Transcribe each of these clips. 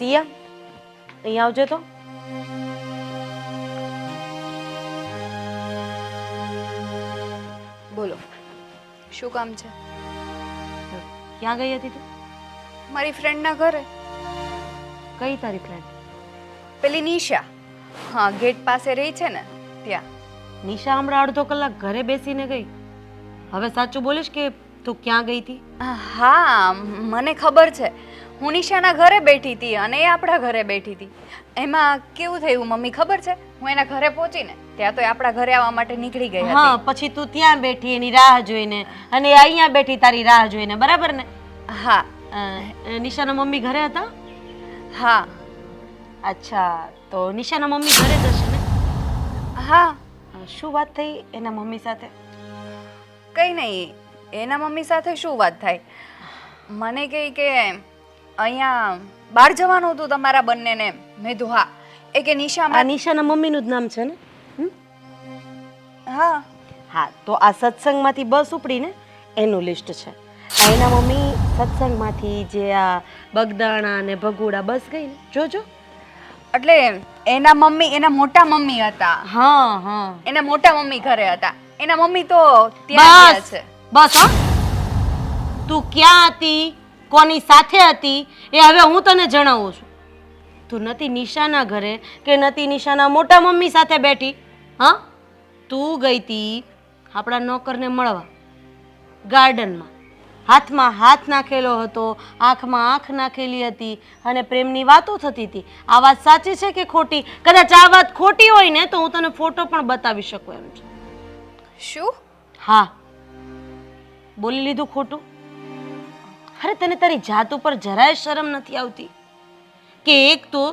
સિયા, અહીં આવજે તો. બોલો, શું કામ છે? ક્યાં ગઈ હતી તું? મારી ફ્રેન્ડના ઘરે. કઈ તારી ફ્રેન્ડ? પેલી નિશા. હા, ગેટ પાસે રહી છે ને ત્યાં. નિશા હમણાં અડધો કલાક ઘરે બેસીને ગઈ. હવે સાચું બોલીશ કે તું ક્યાં ગઈ હતી? હા, મને ખબર છે. હું નિશાના ઘરે બેઠી હતી અને એ આપણા ઘરે બેઠી હતી. એમાં કેવું થયું મમ્મી ખબર છે? હું એના ઘરે પહોંચીને ત્યાં તો એ આપણા ઘરે આવવા માટે નીકળી ગઈ હા, હતી. પછી તું ત્યાં બેઠી એની રાહ જોઈને અને એ અહીંયા બેઠી તારી રાહ જોઈને, બરાબર ને? હા નિશાના મમ્મી ઘરે હતા? હા અચ્છા, તો નિશાના મમ્મી ઘરે જ હશે ને? હા. શું વાત થઈ એના મમ્મી સાથે? કંઈ નહીં, એના મમ્મી સાથે શું વાત થાય? મને કહે કે અહીંયા બહાર જવાનું હતું તમારા બંનેને. મેં કીધું હા. એ કે આ નિશાના મમ્મીનું જ નામ છે ને? હા હા, તો આ સત્સંગમાંથી બસ ઉપડીને એનું લિસ્ટ છે. આ એના મમ્મી સત્સંગમાંથી જે આ બગદાણા અને ભગુડા બસ ગઈ ને, જોજો. એટલે એના મમ્મી એના મોટા મમ્મી હતા. હા હા, એના મોટા મમ્મી ઘરે હતા. એના મમ્મી તો ત્યાં ગયા છે. બસ હો. તું ક્યાં હતી, કોની સાથે હતી, એ હવે હું તને જણાવું છું. તું નથી નિશાના ઘરે કે નથી નિશાના મોટા મમ્મી સાથે બેઠી. હા, તું ગઈ હતી આપણા નોકરને મળવા ગાર્ડનમાં. હાથમાં હાથ નાખેલો હતો, આંખમાં આંખ નાખેલી હતી અને પ્રેમની વાતો થતી હતી. આ વાત સાચી છે કે ખોટી? કદાચ આ વાત ખોટી હોય ને તો હું તને ફોટો પણ બતાવી શકું એમ છું. શું? હા, બોલી લીધું ખોટું? અરે, તને તારી જાત ઉપર જરાય શરમ નથી આવતી કે એક તો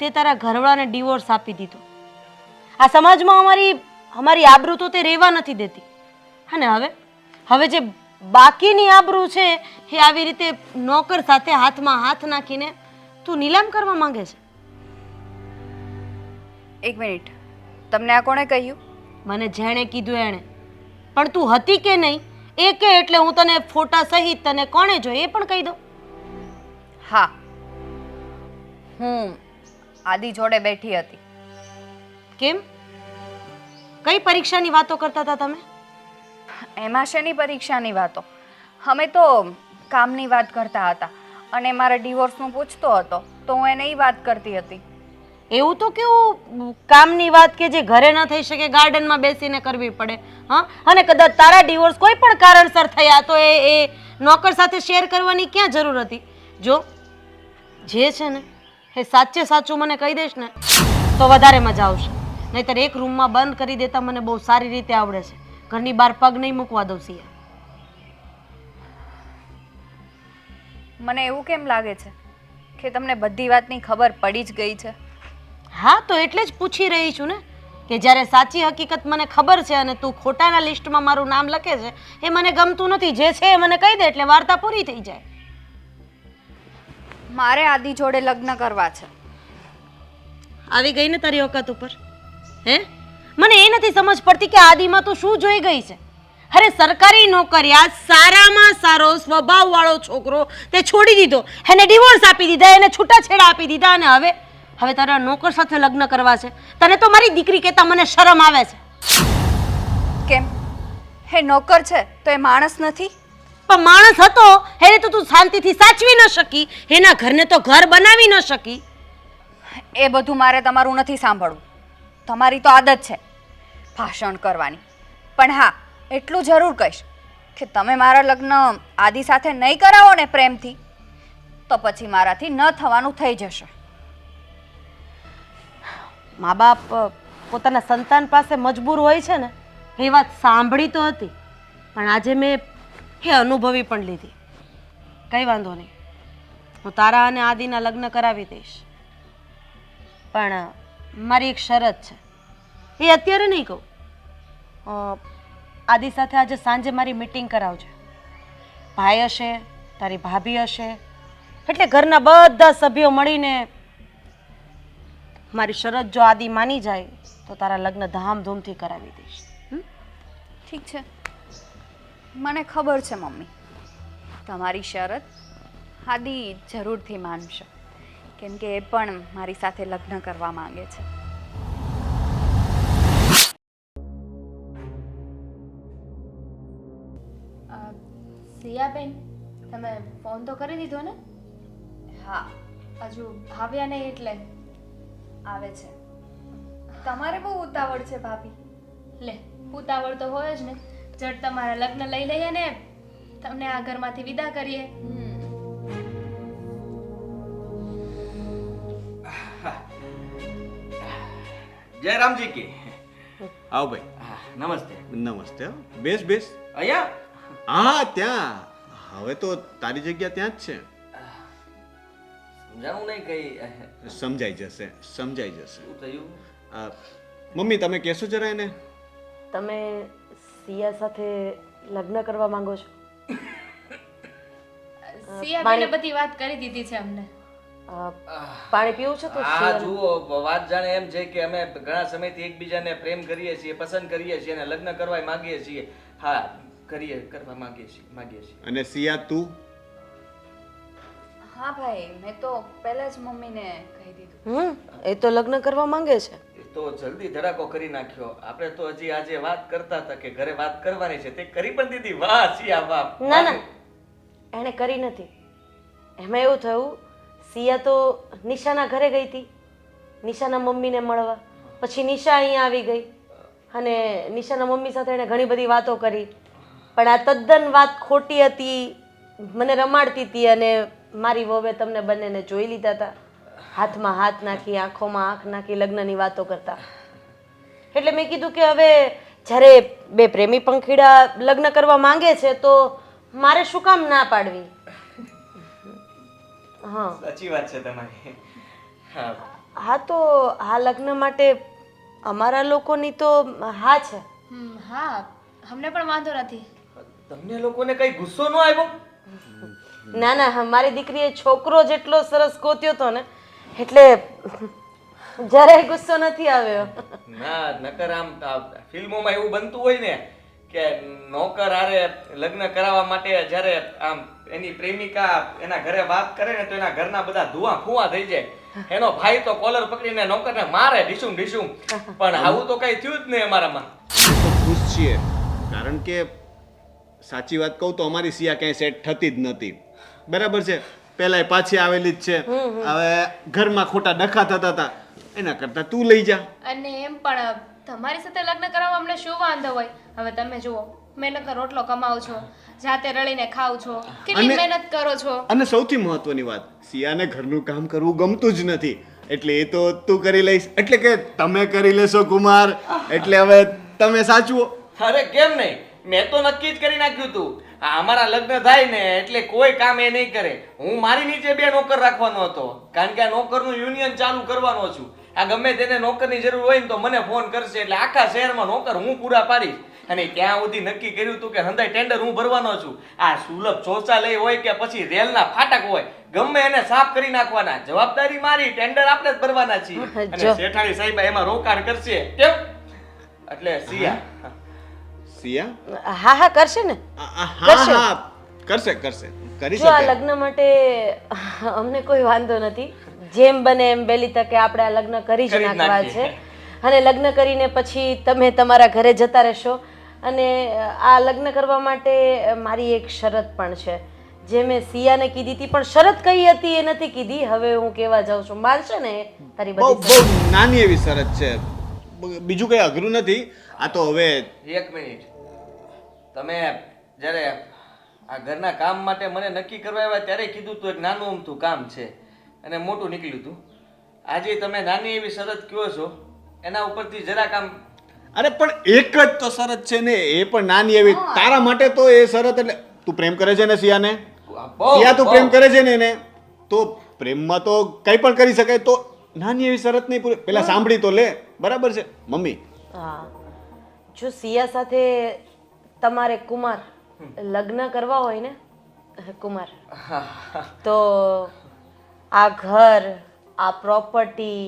તે તારા ઘરવાળાને ડિવોર્સ આપી દીધો. આ સમાજમાં અમારી આબરૂ તો તે રહેવા નથી દેતી. અને હવે જે બાકીની આબરૂ છે એ આવી રીતે નોકર સાથે હાથમાં હાથ નાખીને તું નીલામ કરવા માંગે છે. એક મિનિટ, તમને આ કોણે કહ્યું? મને જેણે કીધું એણે. પણ તું હતી કે નહીં એ કે એટલે હું તને ફોટા સહિત તને કોણે જોઈ એ પણ કહી દઉં. હા, હું આદિ જોડે બેઠી હતી. કેમ? કઈ પરીક્ષાની વાતો કરતા હતા તમે? એમાં શેની પરીક્ષાની વાતો? અમે તો કામની વાત કરતા હતા અને મારા ડિવોર્સનું પૂછતો હતો તો હું એને એ વાત કરતી હતી. એવું તો કેવું કામની વાત કે જે ઘરે ન થઈ શકે, ગાર્ડનમાં બેસીને કરવી પડે? હા, અને કદાચ તારા ડિવોર્સ કોઈ પણ કારણસર થયા તો એ નોકર સાથે શેર કરવાની ક્યાં જરૂર હતી? જો જે છે ને એ સાચે સાચું મને કહી દઈશ ને તો વધારે મજા આવશે. નહીંતર એક રૂમમાં બંધ કરી દેતા મને બહુ સારી રીતે આવડે છે. ઘરની બહાર પગ નહીં મૂકવા દઉં સિયા. મને એવું કેમ લાગે છે કે તમને બધી વાતની ખબર પડી જ ગઈ છે? હા, તો એટલે જ પૂછી રહી છું ને કે જ્યારે સાચી હકીકત મને ખબર છે અને તું ખોટાના લિસ્ટમાં મારું નામ લખે છે એ મને ગમતું નથી. જે છે એ મને કહી દે એટલે વાર્તા પૂરી થઈ જાય. મારે આદિ જોડે લગ્ન કરવા છે. આવી ગઈ ને તારી ઓકાત ઉપર? હે, મને એ નથી સમજ પડતી કે આદિમાં તો શું જોઈ ગઈ છે? અરે, સરકારી નોકરિયાત, સારામાં સારો સ્વભાવવાળો છોકરો તે છોડી દીધો, એને ડિવોર્સ આપી દીધા, એને છૂટાછેડા આપી દીધા અને હવે તારા નોકર સાથે લગ્ન કરવા છે. તને તો મારી દીકરી કહેતા મને શરમ આવે છે. કેમ? હે નોકર છે તો એ માણસ નથી? પણ માણસ હતો એને તો તું શાંતિથી સાચવી ન શકી, એના ઘરને તો ઘર બનાવી ન શકી. એ બધું મારે તમારું નથી સાંભળવું. તમારી તો આદત છે ભાષણ કરવાની. પણ હા, એટલું જરૂર કહીશ કે તમે મારા લગ્ન આદિ સાથે નહીં કરાવો ને પ્રેમથી તો પછી મારાથી ન થવાનું થઈ જશે. મા બાપ પોતાના સંતાન પાસે મજબૂર હોય છે ને એ વાત સાંભળી તો હતી, પણ આજે મેં એ અનુભવી પણ લીધી. કંઈ વાંધો નહીં, હું તારા અને આદિના લગ્ન કરાવી દઈશ. પણ મારી એક શરત છે, એ અત્યારે નહીં કહું. આદિ સાથે આજે સાંજે મારી મીટિંગ કરાવજે. ભાઈ હશે, તારી ભાભી હશે, એટલે ઘરના બધા સભ્યો મળીને મારી શરત જો આદિ માની જાય તો તારા લગ્ન ધામધૂમથી કરાવી દઈશ. ઠીક છે, મને ખબર છે મમ્મી, તમારી શરત આદિ જરૂરથી માનશે કેમ કે એ પણ મારી સાથે લગ્ન કરવા માંગે છે. સિયાબેન, તમે ફોન તો કરી દીધો ને? હા, હજુ આવ્યા નહીં એટલે આવે છે. તમારે બહુ ઉતાવળ છે ભાભી. લે, ઉતાવળ તો હોય જ ને. જટ તમારા લગ્ન લઈ લઈએ ને તમને આ ઘરમાંથી વિદા કરીએ. જય રામજી કી. આવ ભાઈ. હા, નમસ્તે. નમસ્તે. બેસ બેસ. અહીંયા હા ત્યાં. હવે તો તારી જગ્યા ત્યાં જ છે. સમજાવું નહીં કઈ. સમજાઈ જશે, સમજાઈ જશે. શું થયું? આ, મમ્મી તમે કહેશો જરા એને. તમે સિયા સાથે લગ્ન કરવા માંગો છો? સિયાબેને બધી વાત કરી દીધી છે અમને. પાણી પીવું છે તો આ જુઓ, વાત જાણે એમ છે કે અમે ઘણા સમયથી એકબીજાને પ્રેમ કરીએ છીએ, પસંદ કરીએ છીએ અને લગ્ન કરવા માંગીએ છીએ. હા, કરવા માંગીએ છીએ. અને સિયા તું? હા ભાઈ, મેં તો પહેલા જ મમ્મીને કહી દીધું. એ તો લગ્ન કરવા માંગે છે. તો જલ્દી ધડાકો કરી નાખ્યો. આપણે તો હજી આજે વાત કરતા હતા કે ઘરે વાત કરવાની છે, તે કરી પણ દીધી. વાહ સિયા વાહ. ના ના, એણે કરી નથી. એમાં એવું થયું, સિયા તો નિશાના ઘરે ગઈ હતી નિશાના મમ્મીને મળવા. પછી નિશા અહીંયા આવી ગઈ અને નિશાના મમ્મી સાથે એણે ઘણી બધી વાતો કરી, પણ આ તદ્દન વાત ખોટી હતી. મને રમાડતી હતી અને મારી વહુએ તમને બંનેને જોઈ લીધા હતા, હાથમાં હાથ નાખી, આંખોમાં આંખ નાખી લગ્નની વાતો કરતા. એટલે મેં કીધું કે હવે જ્યારે બે પ્રેમી પંખીડા લગ્ન કરવા માંગે છે તો મારે શું કામ ના પાડવી. હા, સાચી વાત છે તમારી. હા, હા તો આ લગ્ન માટે અમારા લોકોની તો હા છે. હા, અમને પણ વાંધો નથી. તમને લોકોને કઈ ગુસ્સો ન આવ્યો? ના ના, મારી દીકરીએ છોકરો જેટલો સરસ ગોત્યો હતો ને એટલે જરાય ગુસ્સો નથી આવ્યો. ના, નકર આમ ફિલ્મોમાં એવું બનતું હોય ને કે નોકર હારે લગ્ન કરાવવા માટે જ્યારે આમ એની પ્રેમિકા એના ઘરે વાત કરે ને તો એના ઘરના બધા ધુઆ ફુવા થઈ જાય. એનો ભાઈ તો કોલર પકડીને નોકરને મારે ઢીસુમ ઢીસુમ. પણ આવું તો કઈ થયું જ નહીં અમારામાં. તો ખુશ છીએ, કારણ કે સાચી વાત કહું તો અમારી સિયા ક્યાંય સેટ થતી જ નથી. બરાબર છે, પહેલાય પાછી આવેલી જ છે. હવે ઘરમાં ખોટા ડખા થતા હતા, એના કરતા તું લઈ જા. અને એમ પણ તમારી સાથે લગ્ન કરાવવા અમને શું વાંધો હોય? હવે તમે જુઓ, મહેનતનો રોટલો કમાઓ છો, જાતે રળીને ખાવ છો, કેટલી મહેનત કરો છો. અને સૌથી મહત્વની વાત, સિયાને ઘરનું કામ કરવું ગમતું જ નથી, એટલે એ તો તું કરી લઈશ. એટલે કે તમે કરી લેશો કુમાર, એટલે હવે તમે સાચવો. અરે કેમ નહીં, મેં તો નક્કી જ કરી નાખ્યું હતું. અમારા લગ્ન થાય ને એટલે કોઈ કામ એ નહીં કરે. હું મારી નીચે બે નોકર રાખવાનો હતો, કારણ કે આ નોકરનું યુનિયન ચાલુ કરવાનો છું. આ ગમે તેને નોકરની જરૂર હોય ને તો મને ફોન કરશે, એટલે આખા શહેરમાં નોકર હું પૂરા પાડીશ. અને ત્યાં સુધી નક્કી કર્યું હતું કે હંધાઈ ટેન્ડર હું ભરવાનો છું. આ સુલભ શૌચાલય હોય કે પછી રેલના ફાટક હોય, ગમે એને સાફ કરી નાખવાના. જવાબદારી મારી, ટેન્ડર આપણે જ ભરવાના છીએ. અને શેઠાણી સાહેબ એમાં રોકાણ કરશે. કેમ? એટલે સિયા. સિયા? હા હા, કરશે ને. હા, કરશે કરી જો આ શકે. લગ્ન માટે અમને કોઈ વાંધો નથી. જેમ બને એમ વહેલી તકે આપણે આ લગ્ન કરી જ નાખવા છે. અને લગ્ન કરીને પછી તમે તમારા ઘરે જતા રહેશો. અને આ લગ્ન કરવા માટે મારી એક શરત પણ છે, જે મેં સિયાને કીધી હતી. પણ શરત કઈ હતી એ નથી કીધી, હવે હું કહેવા જાઉં છું. માનશે ને તારી બહુ બધી? બહુ નાની એવી શરત છે, બીજું કઈ અઘરું નથી. આ તો હવે એક મિનિટ, તમે જ્યારે આ ઘરના કામ માટે મને નક્કી કરવા આવ્યા ત્યારે કીધું તું એક નાનું અમથું કામ છે અને મોટું નીકળ્યું હતું. આજે તમે નાની એવી શરત કહો છો, એના ઉપરથી જરાક આમ. અરે પણ એક જ તો શરત છે ને, એ પણ નાની એવી. તારા માટે તો એ શરત એટલે તું પ્રેમ કરે છે ને સિયાને? સિયા તું પ્રેમ કરે છે ને એને, તો પ્રેમમાં તો કઈ પણ કરી શકાય. તો નાની એવી શરત નહીં પૂરી, પેલા સાંભળી તો લે. બરાબર છે મમ્મી? હા, જો સિયા સાથે તમારે કુમાર લગ્ન કરવા હોય ને કુમાર, તો આ ઘર, આ પ્રોપર્ટી,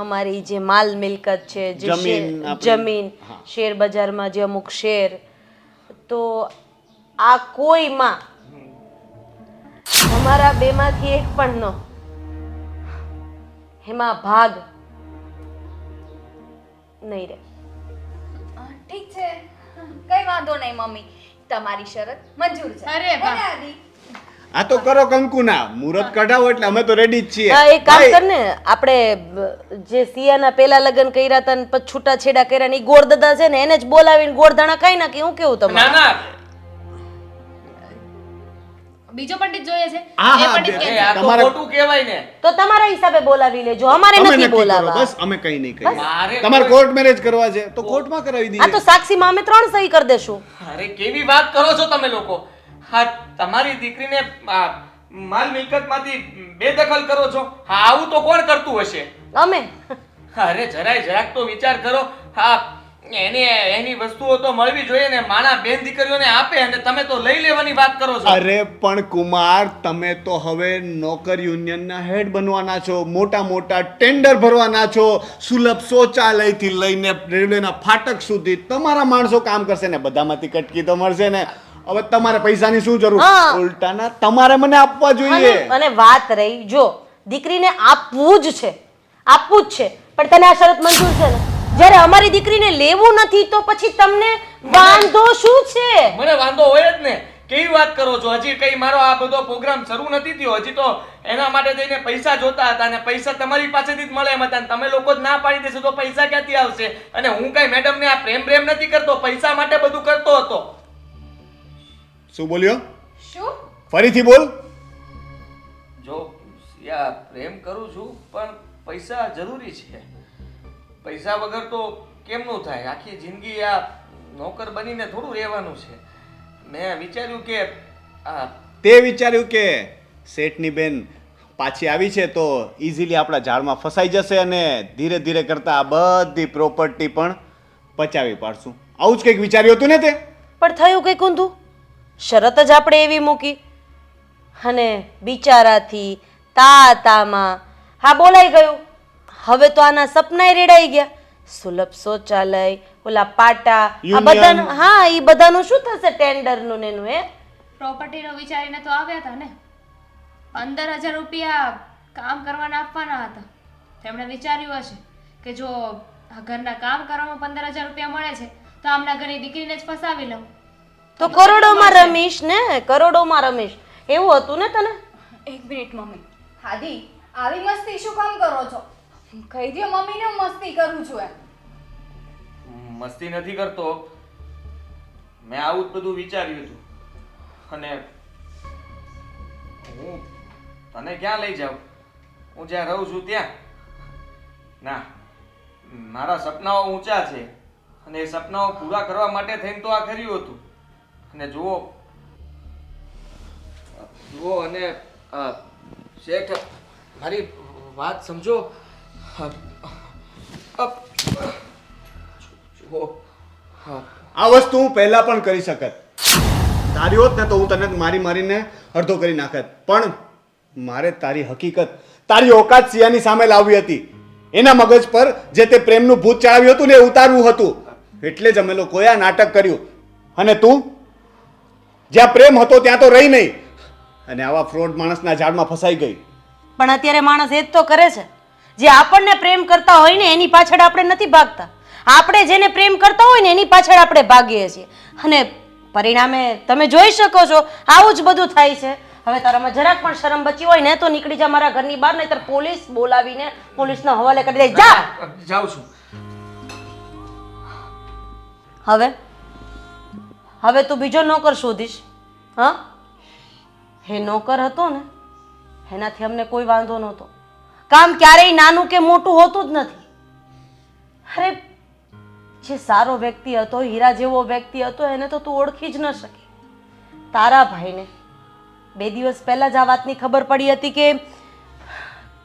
અમારી જે માલ મિલકત છે, જે જમીન, શેર બજારમાં જે અમુક શેર, તો આ કોઈમાં અમારા બેમાંથી એક પણ ન. એમાં ભાગ નહીં રહે. ઠીક છે, કઈ વાંધો નહીં મમ્મી, તમારી શરત મંજૂર છે. અરે વાહ. હે ને, આદિ? આ તો કરો કંકુના મુહૂર્ત કઢાવો એટલે અમે તો રેડી જ છીએ. હા, એક કામ ભાઈ, કર ને, આપણે જે સિયાના પેલા લગ્ન કર્યા હતા ને પછી છૂટાછેડા કર્યા ને ઈ ગોળદાદા છે ને એને જ બોલાવીને ગોળધાણા ખાઈ નાખી. હું કેવું ના તમારે? ના બીજો પંડિત જોઈએ છે હા, એ હા, પંડિત બે- કે આ તો તમારે- ખોટું કહેવાય ને. તો તમારા હિસાબે બોલાવી લેજો, અમારે તમે નથી નક્કી કરો, બોલાવા. બસ અમે કઈ નહીં કહીએ. મારે તમારે કોઈ- કોર્ટ મેરેજ કરવા છે તો કોર્ટમાં કરાવી આ દઈએ. તો સાક્ષીમાં અમે 3 સહી કરી દેશું. અરે કેવી વાત કરો છો તમે લોકો. હા, તમારી દીકરીને માલ મિલકતમાંથી બેદખલ કરો છો. હા, આવું તો કોણ કરતું હશે? અમે અરે જરાક તો વિચાર કરો. હા, એની વસ્તુઓ તો મળવી જોઈએ ને. માણા બેન દીકરીઓને આપે અને તમે તો લઈ લેવાની વાત કરો છો. અરે પણ કુમાર, તમે તો હવે નોકર યુનિયનના હેડ બનવાના છો, મોટા મોટા ટેન્ડર ભરવાના છો, સુલભ શૌચાલયથી લઈને રેલવેના ફાટક સુધી તમારા માણસો કામ કરશે ને બધામાંથી કટકી તો મળશે ને. હવે તમારે પૈસાની શું જરૂર? હા. ઉલટાના તમારે મને આપવા જોઈએ. અને વાત રહી, જો દીકરીને આપવું જ છે, આપવું જ છે, પણ તને આ શરત મંજૂર છે ને? જ્યારે અમારી દીકરીને લેવું નથી તો પછી તમને વાંધો શું છે? મને વાંધો હોય જ ને. કેવી વાત કરો છો? હજી કઈ મારો આ બધો પ્રોગ્રામ શરૂ નથી થયો. હજી તો એના માટે થઈને પૈસા જોતા હતા અને પૈસા તમારી પાસેથી જ મળે એમ હતા. અને તમે લોકો જ ના પાડી દેશો તો પૈસા ક્યાંથી આવશે? અને હું કઈ મેડમને આ પ્રેમ નથી કરતો, પૈસા માટે બધું કરતો હતો. શું બોલ્યો? શું? ફરીથી બોલ. જો યા પ્રેમ કરું છું પણ પૈસા જરૂરી છે. પૈસા વગર તો કેમનું થાય? આખી જિંદગી આ નોકર બનીને થોડું રહેવાનું છે. મેં વિચાર્યું કે આ તે વિચાર્યું કે શેઠની બેન પાછી આવી છે તો ઇઝીલી આપણા ઝાડમાં ફસાઈ જશે અને ધીરે ધીરે કરતા આ બધી પ્રોપર્ટી પણ પચાવી પાડશું. આવું જ કંઈક વિચાર્યું હતું ને તે? પણ થયું કઈ ઊંધું. શરત જ આપણે એવી મૂકી અને બિચારાથી તામાં હા બોલાઈ ગયું. હવે તો આના સપનાય રેડાઈ ગયા. સુલભ શૌચાલય, ઓલા પાટા, આ Union. બધાનું, હા એ બધાનું શું થશે ટેન્ડરનું ને એનું? પ્રોપર્ટીનો વિચારીને તો આવ્યા હતા ને. 15,000 રૂપિયા કામ કરવાના આપવાના હતા. તેમણે વિચાર્યું હશે કે જો આ ઘરના કામ કરવામાં 15,000 રૂપિયા મળે છે તો આમના ઘરની દીકરીને જ ફસાવી લઉં. તો કરોડોમાં રમીશ ને, કરોડોમાં રમીશ. એવું હતું ને તને? એક મિનિટ મમ્મી. આદિ, આવી મસ્તી શું કામ કરો છો? કહી દો મમ્મીને હું મસ્તી કરું છું એમ. મસ્તી નથી કરતો. મેં આવું જ બધું વિચાર્યું હતું. અને હું તને ક્યાં લઈ જાઉં? હું જ્યાં રહું છું ત્યાં? ના, મારા સપનાઓ ઊંચા છે અને એ સપનાઓ પૂરા કરવા માટે થઈને તો આ કર્યું હતું. અને જુઓ અને શેઠ, મારી વાત સમજો. જુઓ, આ વસ્તુ હું પહેલા પણ કરી શકત. તારી હોત ને તો હું તને મારીને અડધો કરી નાખત. પણ મારે તારી હકીકત, તારી ઓકાત સિયાની સામે લાવવી હતી. એના મગજ પર જે તે પ્રેમનું ભૂત ચડાવ્યું હતું ને એ ઉતારવું હતું. એટલે જ અમે લોકોએ આ નાટક કર્યું. અને તું જ્યાં પ્રેમ હતો ત્યાં તો રહી નહીં અને આવા ફ્રોડ માણસના જાળમાં ફસાઈ ગઈ. પણ અત્યારે માણસ એ જ તો કરે છે. જે આપણને પ્રેમ કરતા હોય ને એની પાછળ આપણે નથી ભાગતા. આપણે જેને પ્રેમ કરતા હોય ને એની પાછળ આપણે ભાગીએ છીએ અને પરિણામે તમે જોઈ શકો છો આવું જ બધું થાય છે. હવે તારામાં જરાક પણ શરમ બચી હોય ને તો નીકળી જા મારા ઘરની બહાર, નહીંતર પોલીસ બોલાવીને પોલીસના હવાલે કરી દે. જા. જાઉં છું. હવે તું બીજો નોકર શોધીશ? હા, હે નોકર હતો ને એનાથી અમને કોઈ વાંધો નહોતો. કામ ક્યારેય નાનું કે મોટું હોતું જ નથી. અરે જે સારો વ્યક્તિ હતો, હીરા જેવો વ્યક્તિ હતો, એને તો તું ઓળખી જ ન શકી. તારા ભાઈને 2 દિવસ પહેલા જ આ વાતની ખબર પડી હતી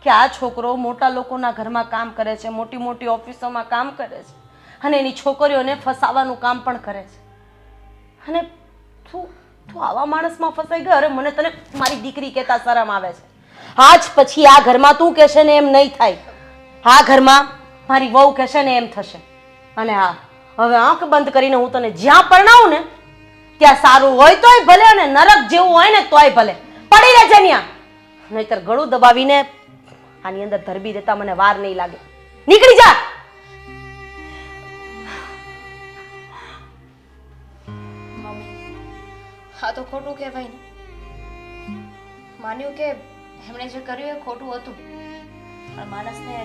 કે આ છોકરો મોટા લોકોના ઘરમાં કામ કરે છે, મોટી મોટી ઓફિસોમાં કામ કરે છે અને એની છોકરીઓને ફસાવાનું કામ પણ કરે છે. અને તું આવા માણસમાં ફસાઈ ગયો. અરે મને તને મારી દીકરી કહેતા શરમ આવે છે. આજ પછી આ ઘરમાં તું કહેશે ને એમ નહીં થાય. આ ઘરમાં મારી વહુ કહેશે ને એમ થશે. અને હા, હવે આંખ બંધ કરીને હું તને જ્યાં પરણાવું ને ત્યાં સારું હોય તોય ભલે અને નરક જેવું હોય ને તોય ભલે પડી રહેજે ત્યાં. નહીતર ગળું દબાવીને આની અંદર ધરબી દેતા મને વાર નહીં લાગે. નીકળી જા. મમ્મી હા તો ખોટું કહેવાય ને. માન્યું કે એમણે જે કર્યું એ ખોટું હતું, પણ માણસને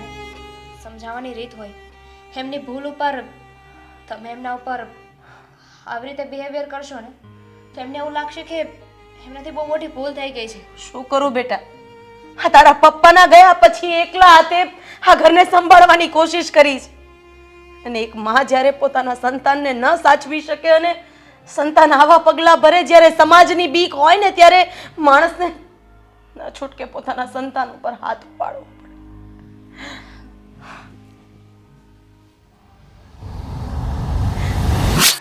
સમજાવવાની રીત હોય. એમની ભૂલ ઉપર તમે એમના ઉપર આવી રીતે બિહેવિયર કરશો ને તો એમને એવું લાગશે કે એમનાથી બહુ મોટી ભૂલ થઈ ગઈ છે. શું કરું બેટા? આ તારા પપ્પાના ગયા પછી એકલા હાથે આ ઘરને સંભાળવાની કોશિશ કરી છે. અને એક માં જ્યારે પોતાના સંતાનને ન સાચવી શકે અને સંતાન આવા પગલાં ભરે, જ્યારે સમાજની બીક હોય ને ત્યારે માણસને ન છૂટકે પોતાના સંતાન ઉપર હાથ ઉપાડો.